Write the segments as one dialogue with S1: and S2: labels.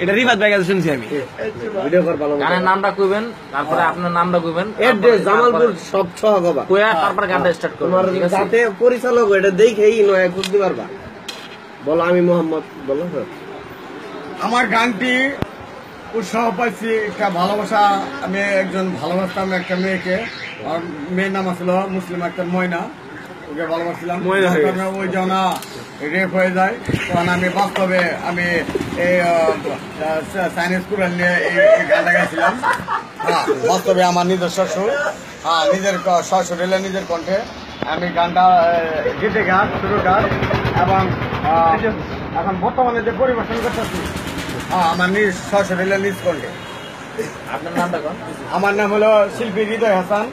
S1: এটা রিফাত ভাই কাছে শুনছি আমি।
S2: ভিডিও কর ভালো
S3: গানের নামটা কইবেন, তারপরে আপনার নামটা কইবেন,
S2: এড্রেস জামালপুর সব সহগবা
S3: কইয়া তারপর গানটা স্টার্ট করবেন। ঠিক আছে,
S2: যাতে পরিচালক এটা দেখেই নয় বুঝতে পারবা। বলো আমি মোহাম্মদ, বলো।
S4: আমার গানটি উৎসাহ পাইছি একটা ভালোবাসা, আমি একজন ভালোবাসতাম একটা মেয়েকে, আর মেয়ের নাম আসলো মুসলিম একটা ময়না, ওকে ভালোবাসছিলাম। ওই জনা রেপ হয়ে যায়, তখন আমি বাস্তবে আমি এই চাইনিজ কুরান নিয়ে এই গানটা গাইছিলাম। হ্যাঁ, বাস্তবে আমার নিজস্ব সুর, হ্যাঁ নিজের সশরীরে নিজের কণ্ঠে আমি গানটা গীতে গান শুরু গান, এবং এখন বর্তমানে যে পরিবেশন করতেছি আমার নিজ সশরীরে নিজ কণ্ঠে।
S3: আপনার নামটা কোন?
S4: আমার নাম হলো শিল্পী হৃদয় হাসান,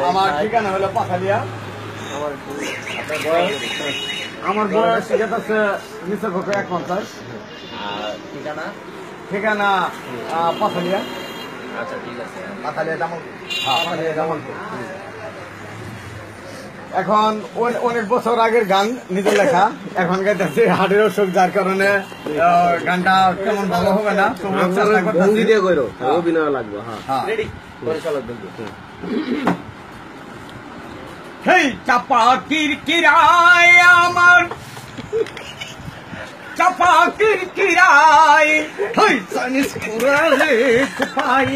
S4: আমার ঠিকানা হলো পাখালিয়া। আমার বয়স আছে নিচে পক্ষে 51।
S3: ঠিকানা?
S4: ঠিকানা পাখালিয়া।
S3: আচ্ছা ঠিক আছে।
S4: পাখালিয়া জামালপুর। পাখালিয়া জামালপুর। এখন অনেক বছর আগের গান নিজে লেখা, এখন গাইতেছি হার্টের অসুখ, যার কারণে গানটা কেমন ভালো হবে না,
S2: ভঙ্গি দিয়ে কইরো, অভিনয় লাগবে। হ্যাঁ
S3: রেডি, পরিচালক বলবো।
S4: হেই চাপা কিরকিরায় আমার, চাপা কিরকিরায়, হেই সানিস কুরালে কুপাই,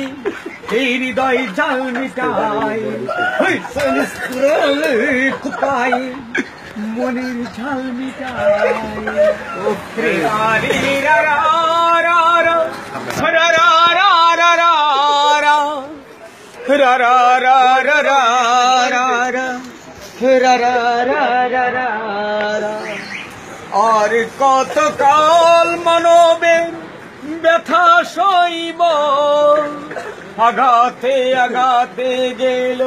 S4: এই হৃদয় জাল মিটাই, হেই সানিস কুরালে কুপাই, মনের ঝাল মিটাই। ও রে রে রা রা রা রা রা রা রা রা রা রা রা রা রা রা রা রা। আর কতকাল মানবে ব্যথা সইব, আঘাতে আঘাতে গেল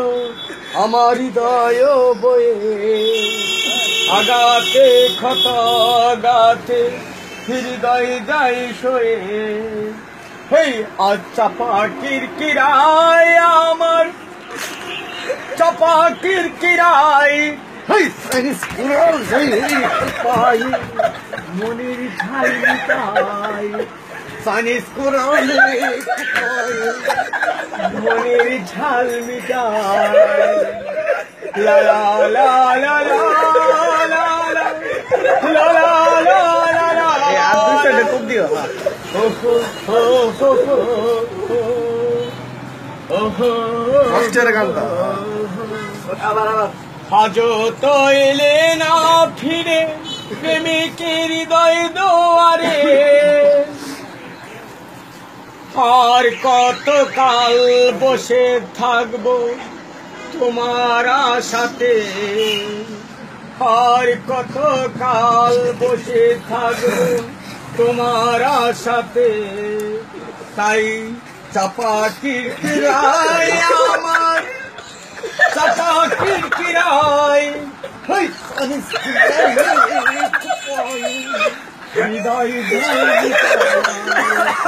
S4: আমার হৃদয় বয়ে, আঘাতে ক্ষত আঘাতে হৃদয় যায় সয়ে। হেই আজ চাপা কিরকিরায় আমার, চাপা কিরকিরায়, হেই সাইনিস কুরালে কুপাই, মনের ঝাল মিটাই, সাইনিস কুরালে কুপাই, মনের ঝাল মিটাই। লা লা লা লা লা লা লা লা লা লা লা।
S2: আর দুই সাইডে খুব দিও। কষ্টের গানটা
S4: আবার হাজত এলে না ফিরে প্রেমিকের হৃদয় দুয়ারে, আর কতকাল বসে থাকবো তোমার আশাতে, আর কতকাল বসে থাকবো তোমার আশাতে। তাই চাপা কিরকিরায় আমার, চাপা কিরকিরায়, হেই সানিস কুরালে কুপাই, হৃদয় জাল মিটাই।